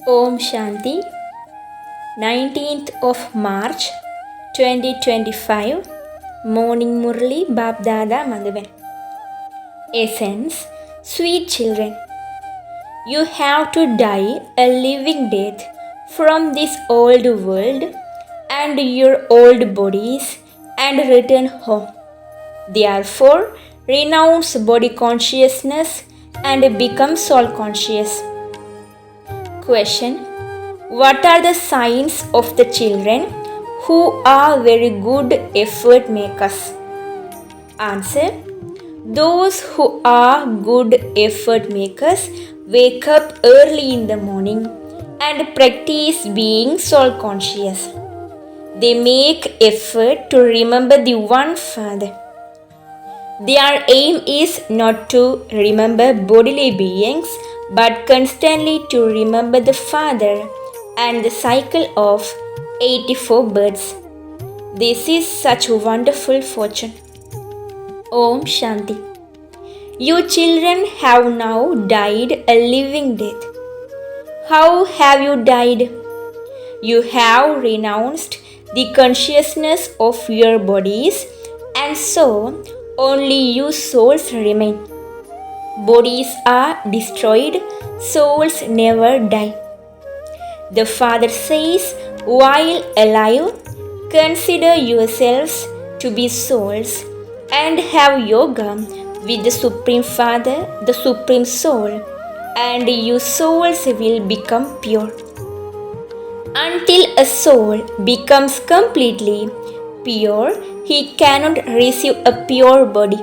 Om Shanti, 19th of March 2025, Morning Murli Babdada Madhavan. Essence, sweet children, you have to die a living death from this old world and your old bodies and return home. Therefore, renounce body consciousness and become soul conscious. Question: what are the signs of the children who are very good effort makers? Answer: those who are good effort makers wake up early in the morning and practice being soul conscious. They make effort to remember the one Father. Their aim is not to remember bodily beings but constantly to remember the Father and the cycle of 84 births. This is such wonderful fortune. Om Shanti. You children have now died a living death. How have you died? You have renounced the consciousness of your bodies, and so only you souls remain. Bodies are destroyed, souls never die. The Father says, while alive, consider yourselves to be souls and have yoga with the Supreme Father, the Supreme Soul, and you souls will become pure. Until a soul becomes completely pure, he cannot receive a pure body.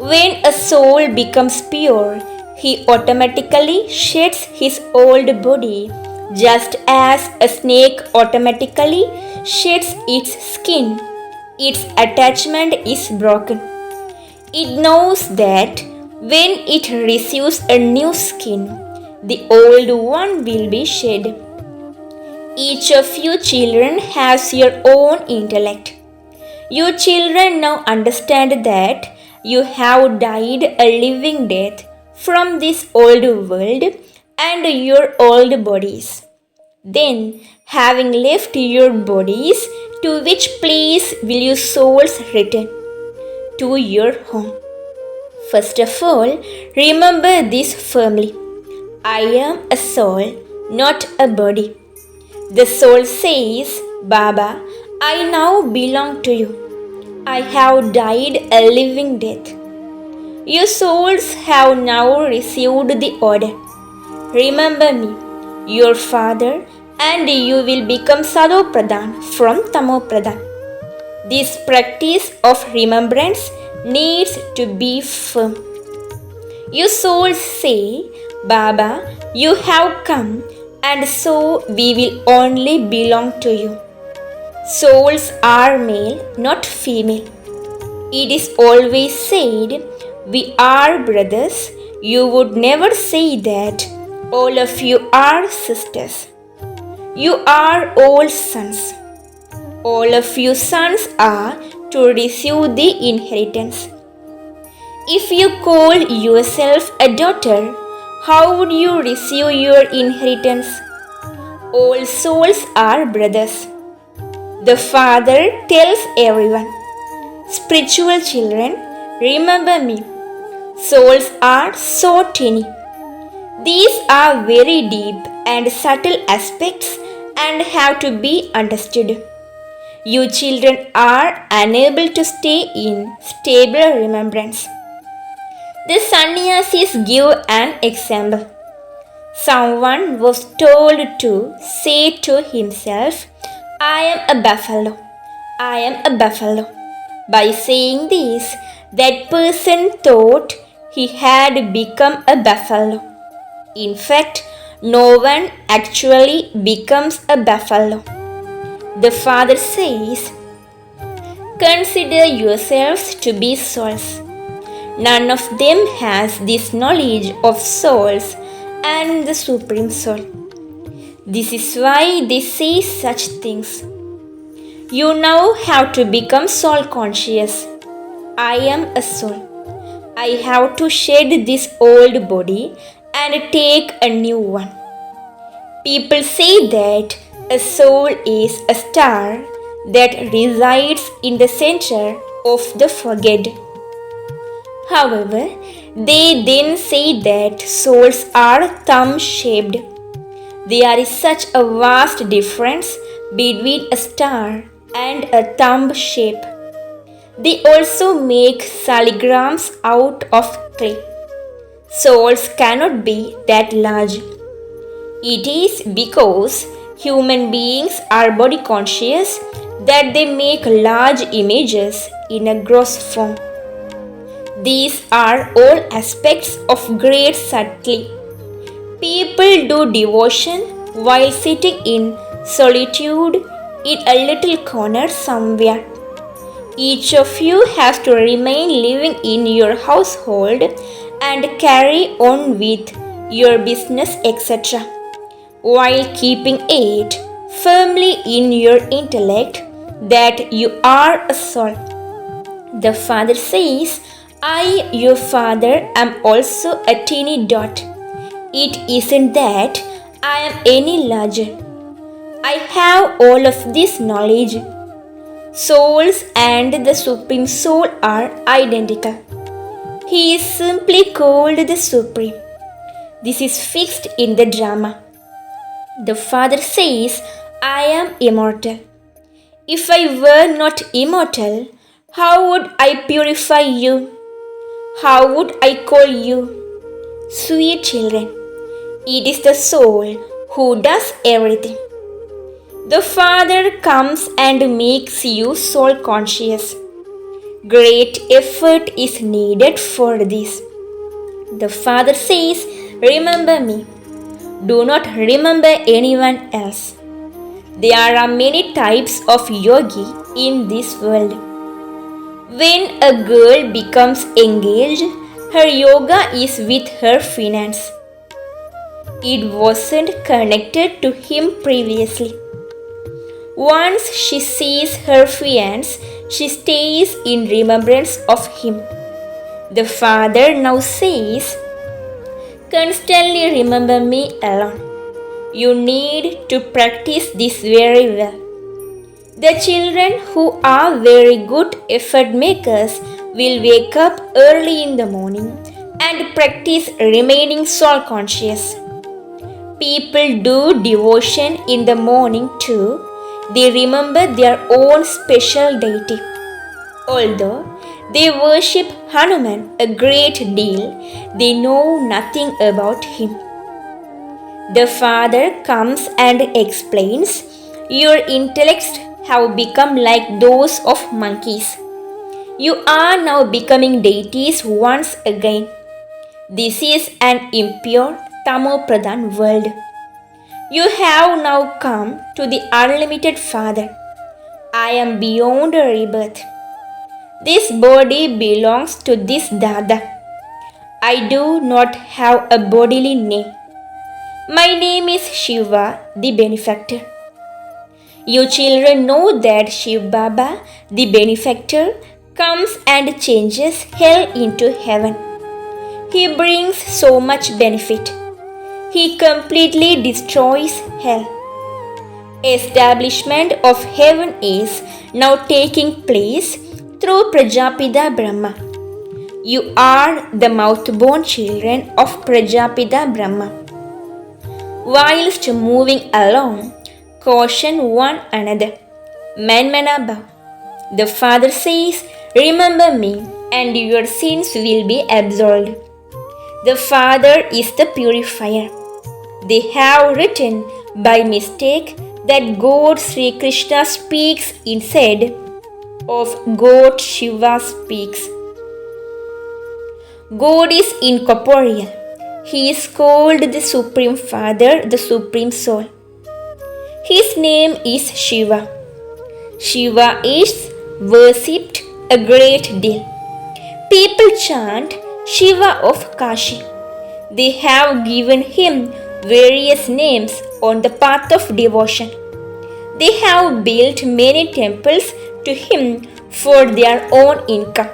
When a soul becomes pure, he automatically sheds his old body, just as a snake automatically sheds its skin. Its attachment is broken. It knows that when it receives a new skin, the old one will be shed. Each of you children has your own intellect. You children now understand that you have died a living death from this old world and your old bodies. Then, having left your bodies, to which place will your souls return? To your home. First of all, remember this firmly. I am a soul, not a body. The soul says, Baba, I now belong to you. I have died a living death. You souls have now received the order. Remember me, your father, and you will become Sado Pradhan from Tamo Pradhan. This practice of remembrance needs to be firm. You souls say, Baba, you have come, and so we will only belong to you. Souls are male, not female. It is always said, we are brothers. You would never say that all of you are sisters. You are all sons. All of you sons are to receive the inheritance. If you call yourself a daughter, how would you receive your inheritance? All souls are brothers. The Father tells everyone, spiritual children, remember me. Souls are so tiny. These are very deep and subtle aspects and have to be understood. You children are unable to stay in stable remembrance. The sannyasis give an example. Someone was told to say to himself, I am a buffalo. I am a buffalo. By saying this, that person thought he had become a buffalo. In fact, no one actually becomes a buffalo. The Father says, consider yourselves to be souls. None of them has this knowledge of souls and the Supreme Soul. This is why they say such things. You now have to become soul conscious. I am a soul. I have to shed this old body and take a new one. People say that a soul is a star that resides in the center of the forehead. However, they then say that souls are thumb shaped. There is such a vast difference between a star and a thumb shape. They also make salograms out of clay. Souls cannot be that large. It is because human beings are body conscious that they make large images in a gross form. These are all aspects of great subtlety. People do devotion while sitting in solitude in a little corner somewhere. Each of you has to remain living in your household and carry on with your business, etc., while keeping it firmly in your intellect that you are a soul. The Father says, I, your Father, am also a teeny dot. It isn't that I am any larger. I have all of this knowledge. Souls and the Supreme Soul are identical. He is simply called the Supreme. This is fixed in the drama. The Father says, I am immortal. If I were not immortal, how would I purify you? How would I call you? Sweet children, it is the soul who does everything. The Father comes and makes you soul conscious. Great effort is needed for this. The Father says, remember me. Do not remember anyone else. There are many types of yogi in this world. When a girl becomes engaged, her yoga is with her fiancé. It wasn't connected to him previously. Once she sees her fiancé, she stays in remembrance of him. The Father now says, constantly remember me alone. You need to practice this very well. The children who are very good effort makers will wake up early in the morning and practice remaining soul conscious. People do devotion in the morning too. They remember their own special deity. Although they worship Hanuman a great deal, they know nothing about him. The Father comes and explains, your intellects have become like those of monkeys. You are now becoming deities once again. This is an impure Tamo-Pradhan world. You have now come to the unlimited Father. I am beyond rebirth. This body belongs to this Dada. I do not have a bodily name. My name is Shiva, the benefactor. You children know that Shiv Baba, the benefactor, comes and changes hell into heaven. He brings so much benefit. He completely destroys hell. Establishment of heaven is now taking place through Prajapita Brahma. You are the mouth-born children of Prajapita Brahma. Whilst moving along, caution one another. Manmanabha. The Father says, remember me and your sins will be absolved. The Father is the purifier. They have written by mistake that God Sri Krishna speaks instead of God Shiva speaks. God is incorporeal. He is called the Supreme Father, the Supreme Soul. His name is Shiva. Shiva is worshipped a great deal. People chant Shiva of Kashi. They have given him various names on the path of devotion. They have built many temples to him for their own income.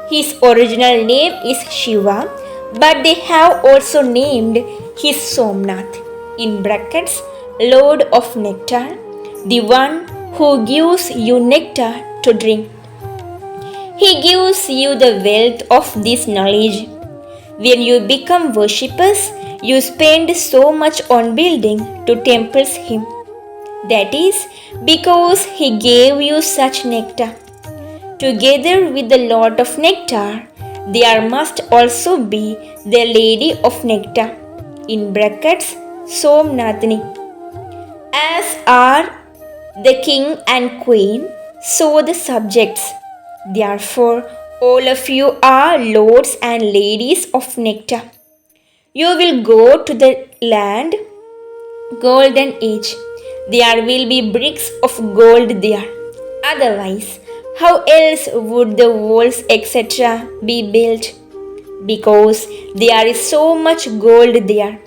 His original name is Shiva, but they have also named his Somnath. in brackets, Lord of nectar, the one who gives you nectar to drink. He gives you the wealth of this knowledge. When you become worshippers, you spend so much on building to temples him. That is because he gave you such nectar. Together with the Lord of nectar, there must also be the Lady of nectar, in brackets, Somnathini. As are the king and queen, so the subjects. Therefore, all of you are lords and ladies of nectar. You will go to the land, golden age. There will be bricks of gold there. Otherwise, how else would the walls, etc., be built? Because there is so much gold there.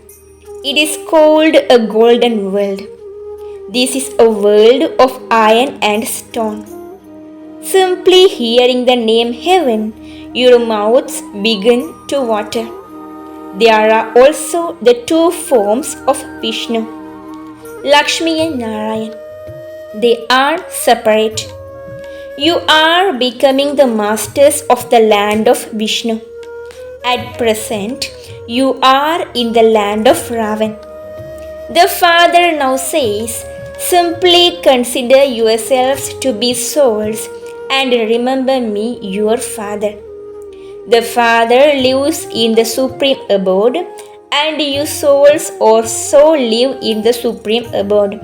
It is called a golden world. This is a world of iron and stone. Simply hearing the name heaven, your mouths begin to water. There are also the two forms of Vishnu, Lakshmi and Narayan. They are separate. You are becoming the masters of the land of Vishnu. At present, you are in the land of Ravan. The Father now says, simply consider yourselves to be souls and remember me, your Father. The Father lives in the supreme abode, and you souls also live in the supreme abode.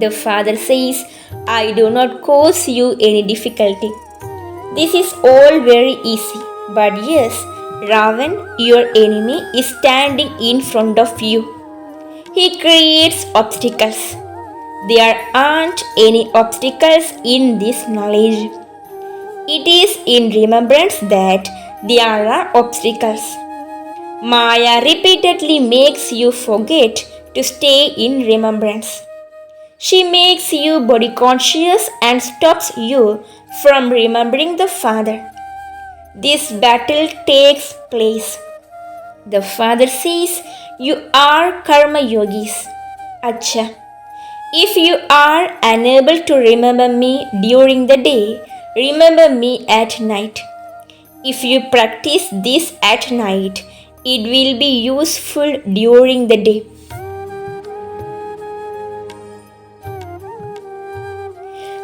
The Father says, I do not cause you any difficulty. This is all very easy, but yes, Ravan, your enemy, is standing in front of you. He creates obstacles. There aren't any obstacles in this knowledge. It is in remembrance that there are obstacles. Maya repeatedly makes you forget to stay in remembrance. She makes you body conscious and stops you from remembering the Father. This battle takes place. The Father says, you are karma yogis. Acha. If you are unable to remember me during the day, remember me at night. If you practice this at night, it will be useful during the day.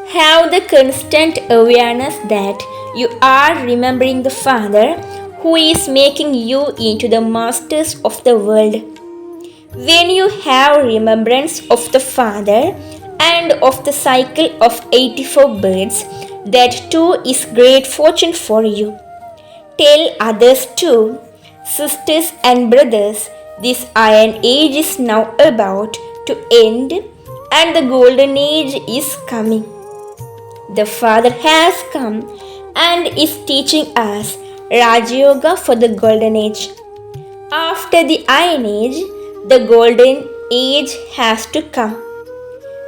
Have the constant awareness that you are remembering the Father who is making you into the masters of the world. When you have remembrance of the Father and of the cycle of 84 births, that too is great fortune for you. Tell others too, sisters and brothers, this iron age is now about to end and the golden age is coming. The Father has come and is teaching us Raj Yoga for the golden age. After the iron age, the golden age has to come.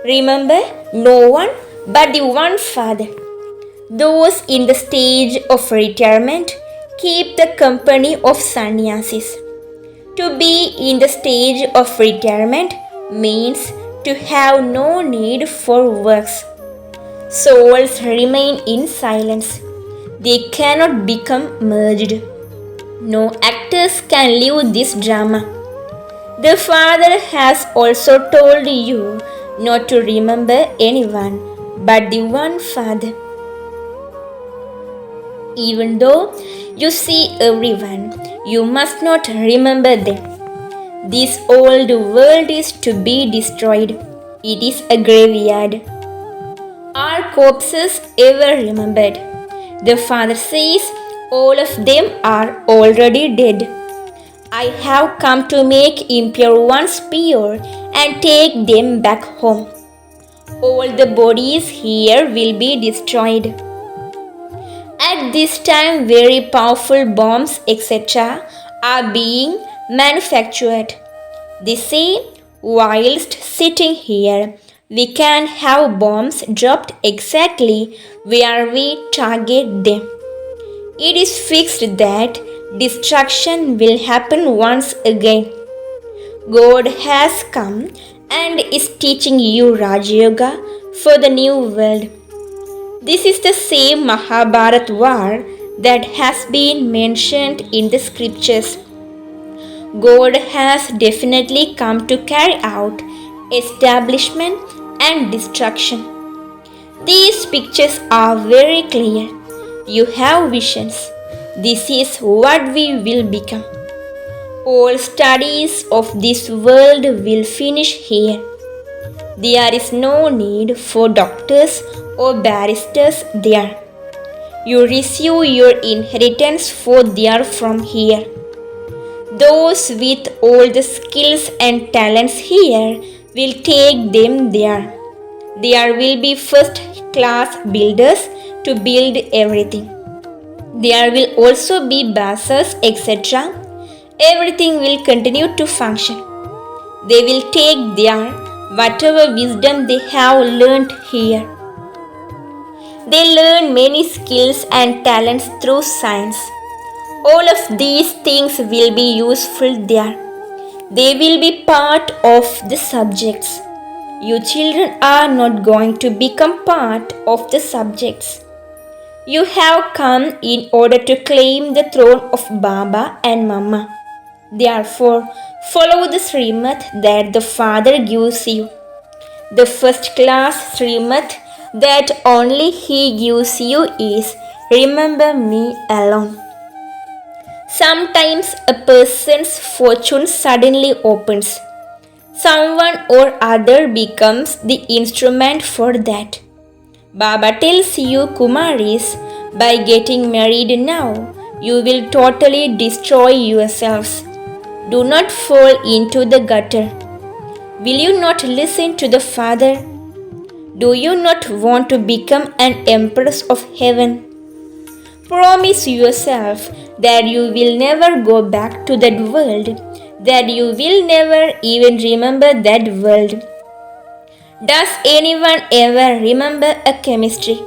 Remember, no one but the one Father. Those in the stage of retirement keep the company of sannyasis. To be in the stage of retirement means to have no need for works. Souls remain in silence. They cannot become merged. No actors can live this drama. The Father has also told you not to remember anyone but the one Father. Even though you see everyone, you must not remember them. This old world is to be destroyed. It is a graveyard. Are corpses ever remembered? The Father says all of them are already dead. I have come to make impure ones pure and take them back home. All the bodies here will be destroyed. At this time, very powerful bombs, etc., are being manufactured. They say, whilst sitting here, we can have bombs dropped exactly where we target them. It is fixed that destruction will happen once again. God has come and is teaching you Raja Yoga for the new world. This is the same Mahabharat war that has been mentioned in the scriptures. God has definitely come to carry out establishment and destruction. These pictures are very clear. You have visions. This is what we will become. All studies of this world will finish here. There is no need for doctors or barristers there. You receive your inheritance for there from here. Those with all the skills and talents here will take them there. There will be first class builders to build everything. There will also be bazaars, etc. Everything will continue to function. They will take their whatever wisdom they have learned here. They learn many skills and talents through science. All of these things will be useful there. They will be part of the subjects. You children are not going to become part of the subjects. You have come in order to claim the throne of Baba and Mama. Therefore, follow the Srimad that the Father gives you. The first class Srimad that only He gives you is remember me alone. Sometimes a person's fortune suddenly opens. Someone or other becomes the instrument for that. Baba tells you Kumaris, by getting married now, you will totally destroy yourselves. Do not fall into the gutter. Will you not listen to the Father? Do you not want to become an empress of heaven? Promise yourself that you will never go back to that world, that you will never even remember that world. Does anyone ever remember a chemistry?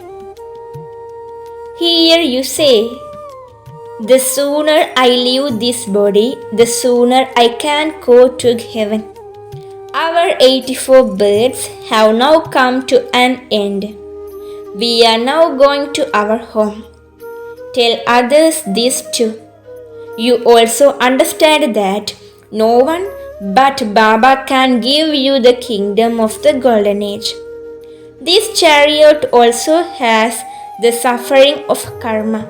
Here you say, the sooner I leave this body, the sooner I can go to heaven. Our 84 births have now come to an end. We are now going to our home. Tell others this too. You also understand that no one but Baba can give you the kingdom of the golden age. This chariot also has the suffering of karma.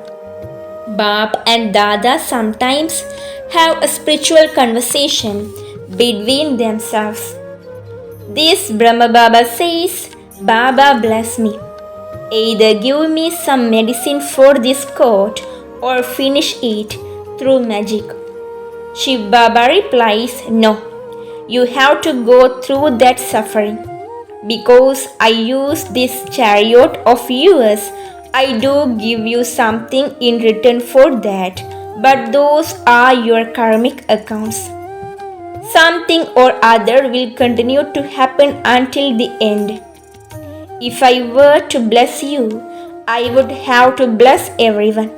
Bab and Dada sometimes have a spiritual conversation between themselves. This Brahma Baba says, Baba bless me. Either give me some medicine for this coat or finish it through magic. Shiv Baba replies, no, you have to go through that suffering. Because I use this chariot of yours, I do give you something in return for that, but those are your karmic accounts. Something or other will continue to happen until the end. If I were to bless you, I would have to bless everyone.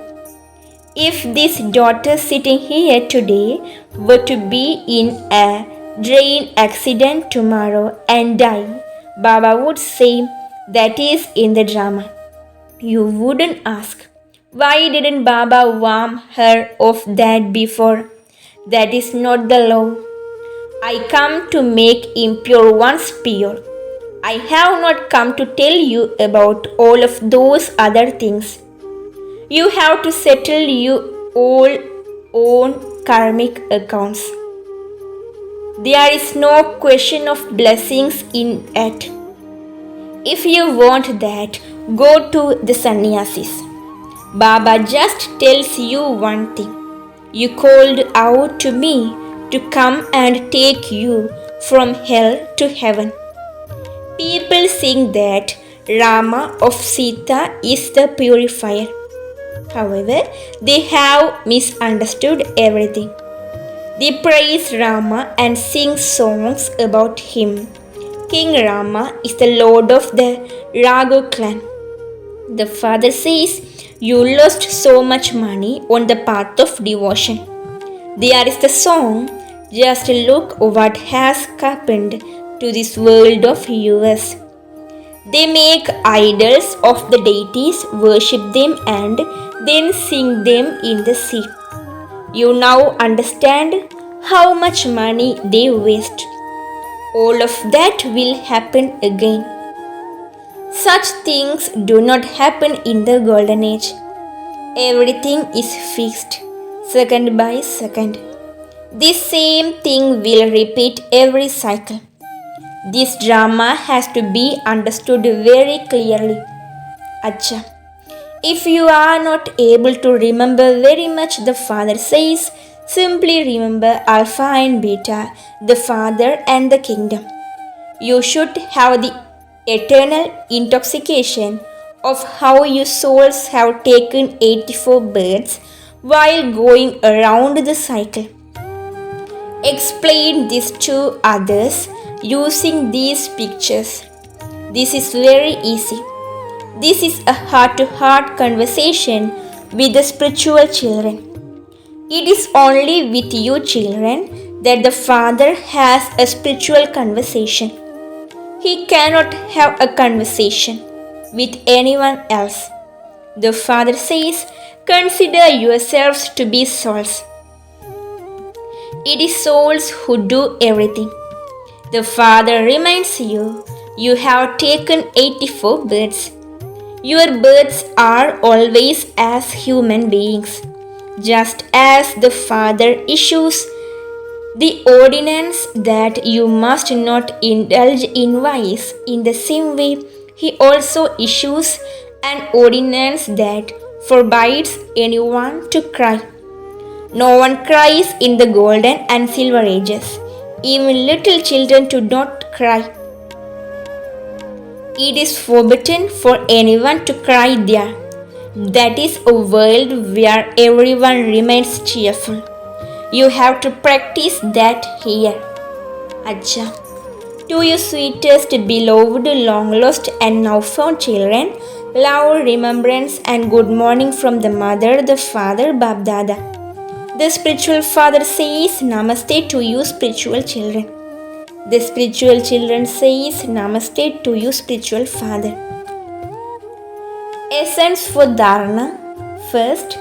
If this daughter sitting here today were to be in a train accident tomorrow and die, Baba would say, that is in the drama. You wouldn't ask, why didn't Baba warn her of that before? That is not the law. I come to make impure ones pure. I have not come to tell you about all of those other things. You have to settle your all own karmic accounts. There is no question of blessings in it. If you want that, go to the sannyasis. Baba just tells you one thing. You called out to me to come and take you from hell to heaven. People sing that Rama of Sita is the purifier. However, they have misunderstood everything. They praise Rama and sing songs about him. King Rama is the lord of the Raghu clan. The father says, you lost so much money on the path of devotion. There is the song, Just look what has happened to this world of yours. They make idols of the deities, worship them, and then sink them in the sea. You now understand how much money they waste. All of that will happen again. Such things do not happen in the Golden Age. Everything is fixed, second by second. This same thing will repeat every cycle. This drama has to be understood very clearly. Acha. If you are not able to remember very much, the Father says, simply remember Alpha and Beta, the Father and the Kingdom. You should have the eternal intoxication of how your souls have taken 84 births while going around the cycle. Explain this to others using these pictures. This is very easy. This is a heart-to-heart conversation with the spiritual children. It is only with you children that the Father has a spiritual conversation. He cannot have a conversation with anyone else. The Father says, consider yourselves to be souls. It is souls who do everything. The Father reminds you, you have taken 84 births. Your births are always as human beings. Just as the Father issues the ordinance that you must not indulge in vice, in the same way, He also issues an ordinance that forbids anyone to cry. No one cries in the golden and silver ages. Even little children do not cry. It is forbidden for anyone to cry there. That is a world where everyone remains cheerful. You have to practice that here. Acha. To your sweetest, beloved, long lost and now found children, love, remembrance and good morning from the Mother, the Father, Bab Dada. The spiritual father says Namaste to you spiritual children. The spiritual children says Namaste to you spiritual father. Essence for Dharana. First,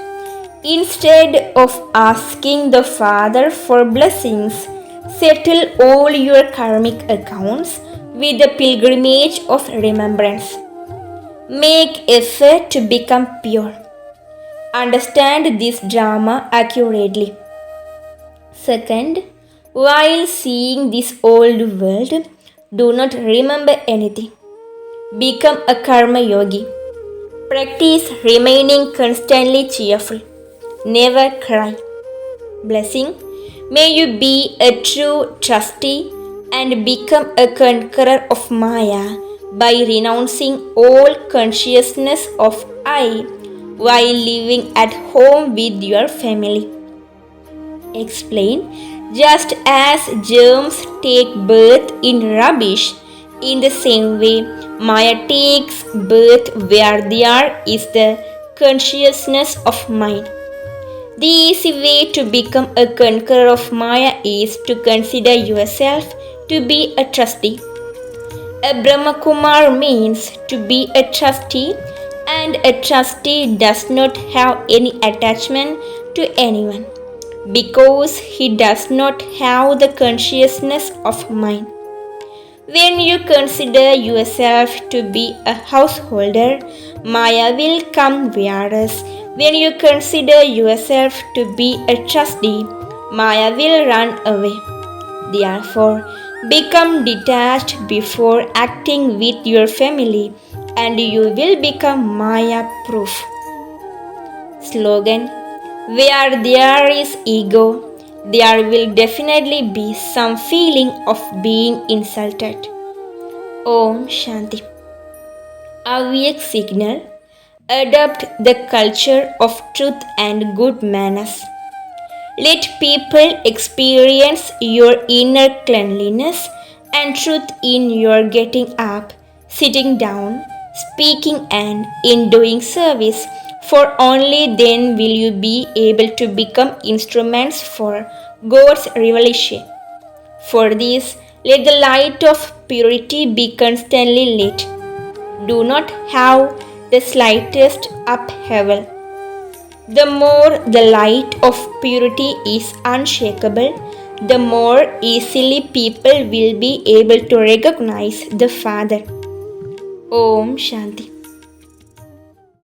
instead of asking the Father for blessings, settle all your karmic accounts with the pilgrimage of remembrance. Make effort to become pure. Understand this drama accurately. Second, while seeing this old world, do not remember anything. Become a karma yogi. Practice remaining constantly cheerful. Never cry. Blessing. May you be a true trustee and become a conqueror of Maya by renouncing all consciousness of I while living at home with your family. Explain. Just as germs take birth in rubbish, in the same way, Maya takes birth where there is the consciousness of mind. The easy way to become a conqueror of Maya is to consider yourself to be a trustee. A Brahmakumar means to be a trustee, and a trustee does not have any attachment to anyone because he does not have the consciousness of mind. When you consider yourself to be a householder, Maya will come, whereas when you consider yourself to be a trustee, Maya will run away. Therefore, become detached before acting with your family and you will become Maya proof. Slogan. Where there is ego, there will definitely be some feeling of being insulted. Om Shanti. Avyak signal. Adopt the culture of truth and good manners. Let people experience your inner cleanliness and truth in your getting up, sitting down, speaking and in doing service, for only then will you be able to become instruments for God's revelation. For this, let the light of purity be constantly lit. Do not have the slightest upheaval. The more the light of purity is unshakable, the more easily people will be able to recognize the Father. Om Shanti.